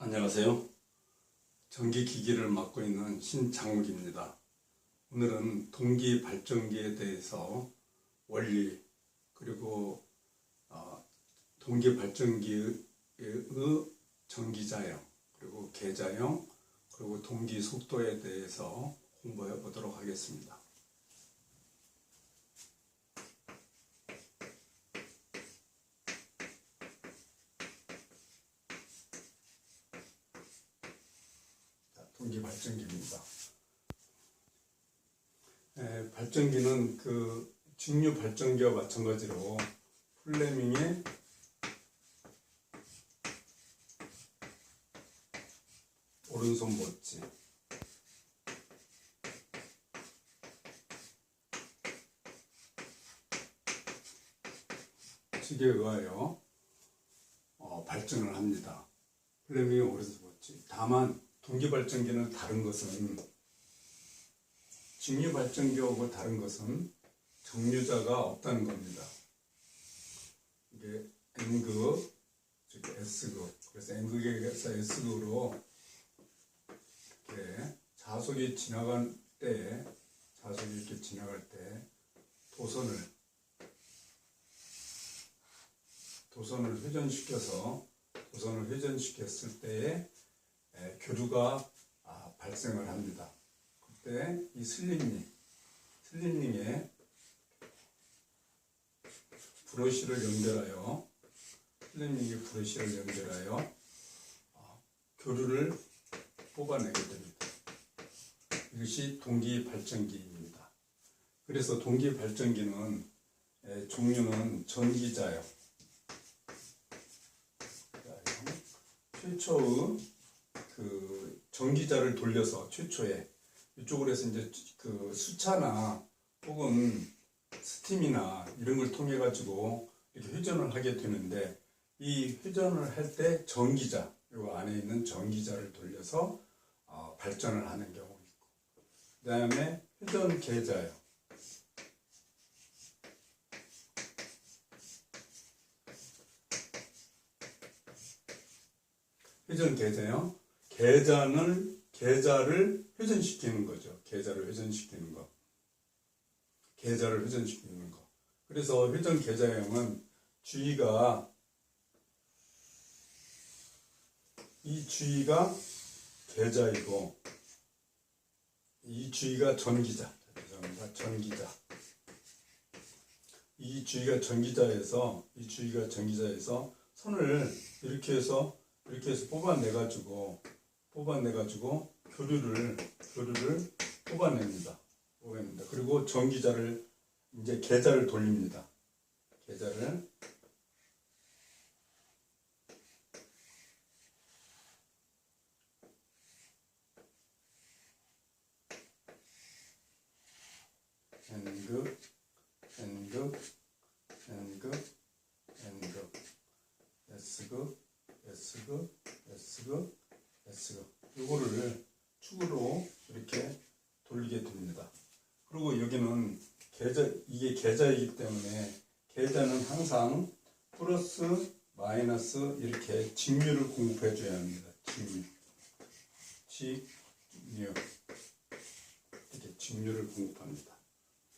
안녕하세요. 전기기기를 맡고 있는 신장욱입니다. 오늘은 동기 발전기에 대해서 원리 그리고 동기 발전기의 전기자형 그리고 계자형 그리고 동기 속도에 대해서 공부해 보도록 하겠습니다. 동기 발전기입니다. 발전기는 그 직류 발전기와 마찬가지로 플레밍의 오른손 법칙 에 의하여 발전을 합니다. 플레밍의 오른손 법칙. 다만 동기 발전기는 다른 것은 직류 발전기하고 다른 것은 정류자가 없다는 겁니다. 이게 N극, 즉 S극. 그래서 N극에서 S극으로 이렇게 자석이 지나갈 때, 도선을 회전시켰을 때에 교류가 발생을 합니다. 그때 이 슬립링에 브러쉬를 연결하여 교류를 뽑아내게 됩니다. 이것이 동기 발전기입니다. 그래서 동기 발전기는 종류는 전기자형, 최초의 그 전기자를 돌려서 최초에 이쪽으로 해서 이제 그 수차나 혹은 스팀이나 이런 걸 통해 가지고 이렇게 회전을 하게 되는데, 이 회전을 할 때 전기자, 이 안에 있는 전기자를 돌려서 발전을 하는 경우 있고, 그 다음에 회전 계자요. 계자를 회전시키는 거죠. 계자를 회전시키는 거. 그래서 회전 계자형은 이 주위가 계자이고 이 주위가 전기자. 이 주위가 전기자에서 선을 이렇게 해서 뽑아내가지고 교류를 뽑아냅니다. 그리고 전기자를 이제 계자를 돌립니다. N극, S극. 이거를 축으로 이렇게 돌리게 됩니다. 그리고 여기는 이게 계자이기 때문에 계자는 항상 플러스, 마이너스 이렇게 직류를 공급해 줘야 합니다. 이렇게 직류를 공급합니다.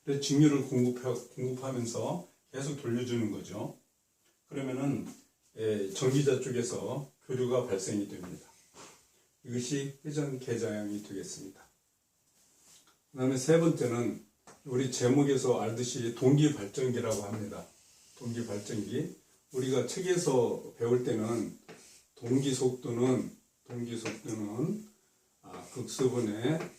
그래서 직류를 공급하면서 계속 돌려주는 거죠. 그러면은 전기자 쪽에서 교류가 발생이 됩니다. 이것이 회전 계자형이 되겠습니다. 그 다음에 세 번째는 우리 제목에서 알듯이 동기 발전기라고 합니다. 동기 발전기. 우리가 책에서 배울 때는 동기 속도는 극수분의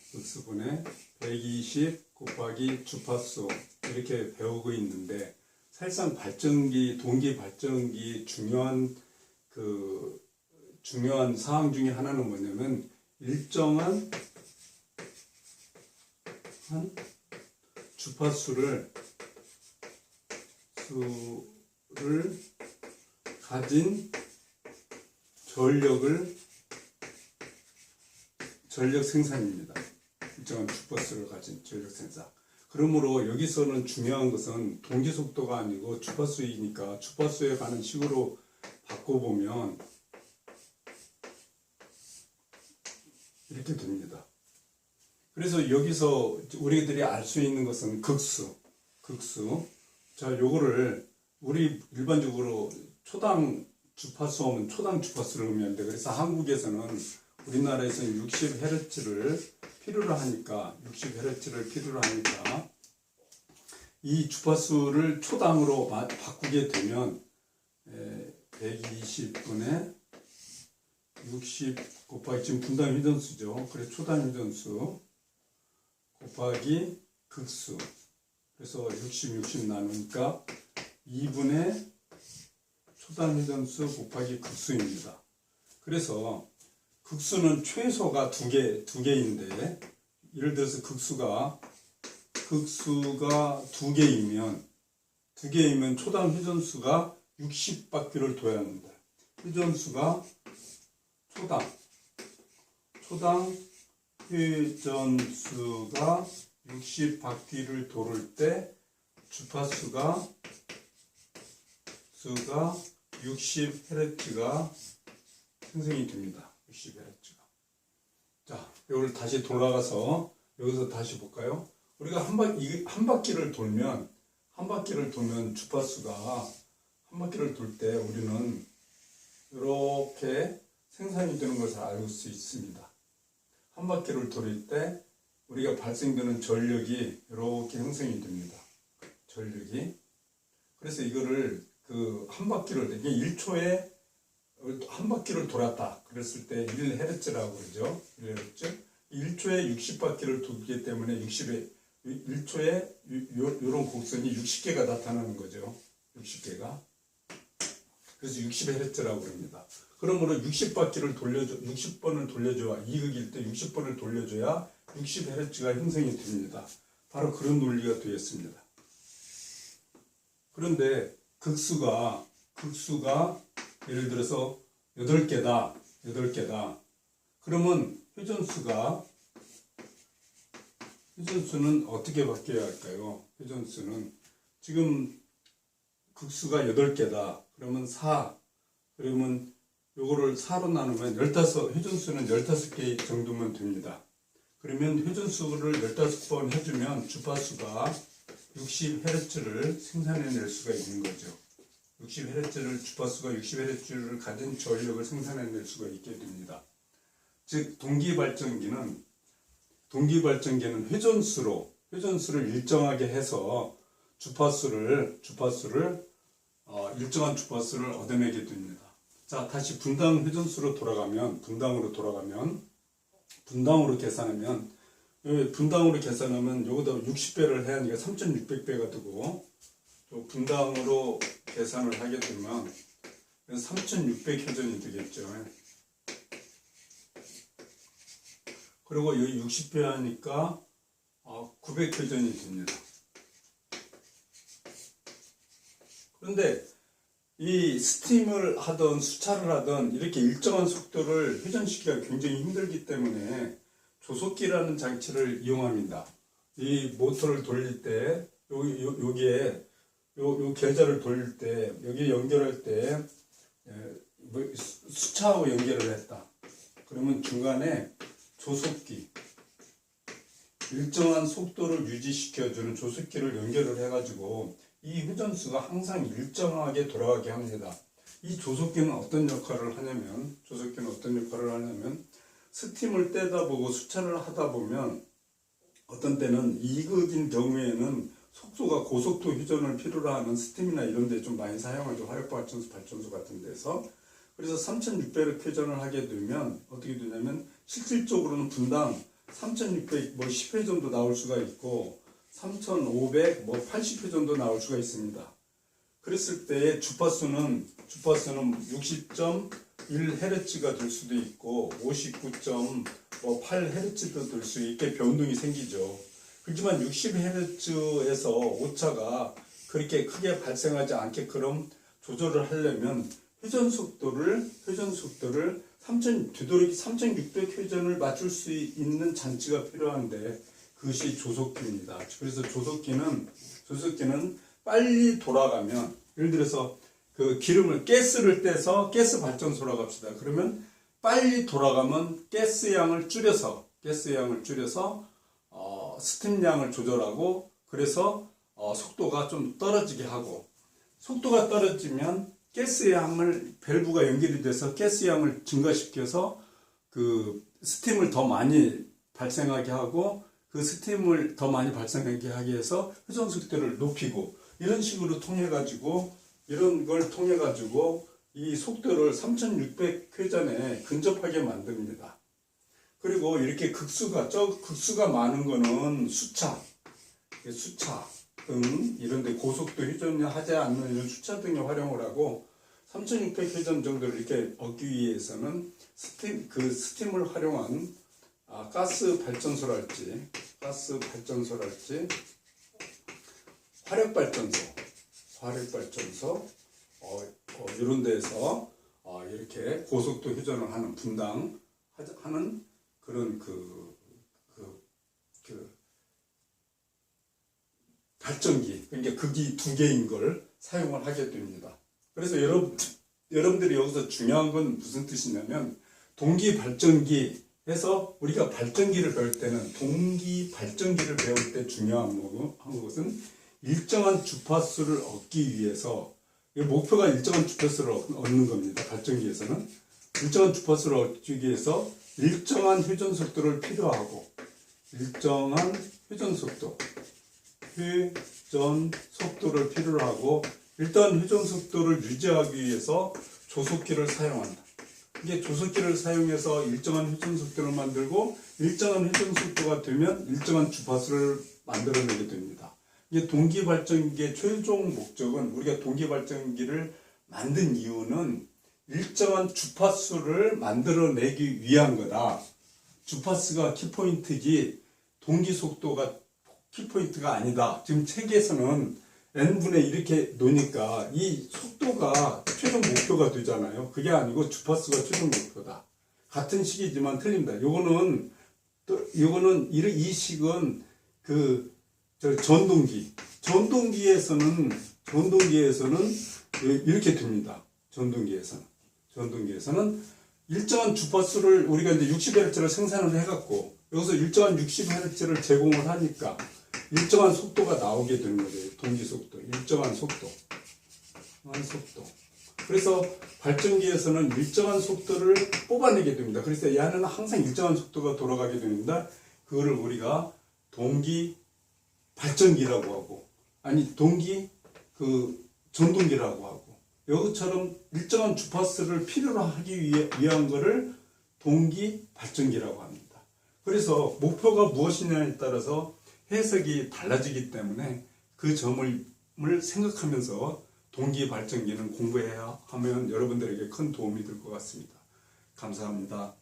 120 곱하기 주파수 이렇게 배우고 있는데, 사실상 동기 발전기 중요한 사항 중에 하나는 뭐냐면, 일정한 주파수를 가진 전력 생산입니다. 일정한 주파수를 가진 전력 생산. 그러므로 여기서는 중요한 것은 동기 속도가 아니고 주파수이니까 주파수에 관한 식으로 바꿔보면 이렇게 됩니다. 그래서 여기서 우리들이 알 수 있는 것은 극수. 자, 요거를 우리 일반적으로 초당 주파수 하면 초당 주파수를 의미하는데, 그래서 한국에서는 우리나라에서는 60Hz를 필요로 하니까 이 주파수를 초당으로 바꾸게 되면 120분의 60 곱하기 지금 분당 회전수죠. 그래서 초당 회전수 곱하기 극수. 그래서 60 나누니까 2분의 초당 회전수 곱하기 극수입니다. 그래서 극수는 최소가 두 개인데, 예를 들어서 극수가 두 개이면 초당 회전수가 60바퀴를 돌아야 합니다. 회전수가 초당 회전수가 60바퀴를 도를 때 주파수가 60Hz가 생성이 됩니다. 60Hz가. 자, 이걸 다시 돌아가서 여기서 다시 볼까요? 우리가 한 바퀴를 돌면 주파수가 한 바퀴를 돌 때 우리는 이렇게 생산이 되는 것을 알 수 있습니다. 한 바퀴를 돌릴 때 우리가 발생되는 전력이 이렇게 형성이 됩니다. 전력이. 그래서 이거를 한 바퀴를 1초에 한 바퀴를 돌았다 그랬을 때 1Hz라고 그러죠. 1Hz. 1초에 60바퀴를 돌기 때문에 1초에 이런 곡선이 60개가 나타나는 거죠. 60개가. 그래서 60Hz라고 그럽니다. 그러므로 60번을 돌려줘야, 이극일 때 60번을 돌려줘야 60Hz가 형성이 됩니다. 바로 그런 논리가 되었습니다. 그런데 극수가 예를 들어서 8개다. 그러면 회전수는 어떻게 바뀌어야 할까요? 회전수는 지금 극수가 8개다. 그러면 4. 그러면 요거를 4로 나누면 회전수는 15개 정도면 됩니다. 그러면 회전수를 15번 해주면 주파수가 60Hz를 생산해낼 수가 있는 거죠. 주파수가 60Hz를 가진 전력을 생산해낼 수가 있게 됩니다. 즉 동기발전기는 회전수를 일정하게 해서 일정한 주파수를 얻어내게 됩니다. 자, 다시 분당으로 돌아가면 분당으로 계산하면 여기다 60배를 해야 하니까 3600배가 되고, 또 분당으로 계산을 하게 되면 3600회전이 되겠죠. 그리고 여기 60배 하니까 900회전이 됩니다. 그런데 이 스팀을 하든 수차를 하든 이렇게 일정한 속도를 회전시키기가 굉장히 힘들기 때문에 조속기라는 장치를 이용합니다. 이 모터를 돌릴 때 여기에 요 계좌를 돌릴 때 여기 연결할 때 수차하고 연결을 했다. 그러면 중간에 조속기, 일정한 속도를 유지시켜주는 조속기를 연결을 해가지고 이 회전수가 항상 일정하게 돌아가게 합니다. 이 조속기는 어떤 역할을 하냐면 스팀을 떼다 보고 수차를 하다 보면 어떤 때는 이극인 경우에는 속도가 고속도 회전을 필요로 하는 스팀이나 이런 데 좀 많이 사용하죠. 화력발전소, 발전소 같은 데서. 그래서 3600 회전을 하게 되면 어떻게 되냐면 실질적으로는 분당 3600 10회 정도 나올 수가 있고 3500 80회 정도 나올 수가 있습니다. 그랬을 때 주파수는 60.1Hz가 될 수도 있고 59.8Hz도 될 수 있게 변동이 생기죠. 그렇지만 60Hz에서 오차가 그렇게 크게 발생하지 않게끔 조절을 하려면 회전 속도를 되도록 3600회전을 맞출 수 있는 장치가 필요한데 그것이 조속기입니다. 그래서 조속기는 빨리 돌아가면, 예를 들어서 그 기름을 가스를 떼서 가스 발전소라고 합시다. 그러면 빨리 돌아가면 가스량을 줄여서 스팀량을 조절하고 그래서 속도가 좀 떨어지게 하고 속도가 떨어지면 가스량을 밸브가 연결이 돼서 가스량을 증가시켜서 그 스팀을 더 많이 발생하게 하고 그 스팀을 더 많이 발생하게 하게 해서 회전 속도를 높이고 이런 식으로 이런 걸 통해 가지고 이 속도를 3600회전에 근접하게 만듭니다. 그리고 이렇게 극수가 많은 거는 수차 등 이런 데 고속도 회전하지 않는 이런 수차 등에 활용을 하고 3600회전 정도를 이렇게 얻기 위해서는 스팀을 활용한 가스 발전소랄지 화력발전소 이런 데서 이렇게 고속도 회전을 하는 분당하는 그런 발전기, 그러니까 극이 2개인 걸 사용을 하게 됩니다. 그래서 여러분들이 여기서 중요한 건 무슨 뜻이냐면 동기 발전기 해서 우리가 발전기를 배울 때는 동기 발전기를 배울 때 중요한 것은 일정한 주파수를 얻기 위해서 목표가 일정한 주파수를 얻는 겁니다. 발전기에서는 일정한 주파수를 얻기 위해서 일정한 회전 속도를 필요하고 일정한 회전 속도를 필요로 하고 일단 회전 속도를 유지하기 위해서 조속기를 사용한다. 이게 조속기를 사용해서 일정한 회전 속도를 만들고 일정한 회전 속도가 되면 일정한 주파수를 만들어내게 됩니다. 이게 동기 발전기의 최종 목적은 우리가 동기 발전기를 만든 이유는 일정한 주파수를 만들어내기 위한 거다. 주파수가 키포인트지 동기 속도가 키포인트가 아니다. 지금 책에서는 n분의 이렇게 놓으니까 이 속도가 최종 목표가 되잖아요. 그게 아니고 주파수가 최종 목표다. 같은 식이지만 틀립니다. 요거는 이 식은 전동기에서는 이렇게 됩니다. 전동기에서는 일정한 주파수를 우리가 이제 60Hz를 생산을 해갖고 여기서 일정한 60Hz를 제공을 하니까 일정한 속도가 나오게 되는 거죠. 동기 속도, 일정한 속도. 그래서 발전기에서는 일정한 속도를 뽑아내게 됩니다. 그래서 얘는 항상 일정한 속도가 돌아가게 됩니다. 그거를 우리가 동기 발전기라고 하고, 전동기라고 하고, 여기처럼 일정한 주파수를 필요로 하기 위한 거를 동기 발전기라고 합니다. 그래서 목표가 무엇이냐에 따라서 해석이 달라지기 때문에 그 점을 생각하면서 동기 발전기는 공부해야 하면 여러분들에게 큰 도움이 될 것 같습니다. 감사합니다.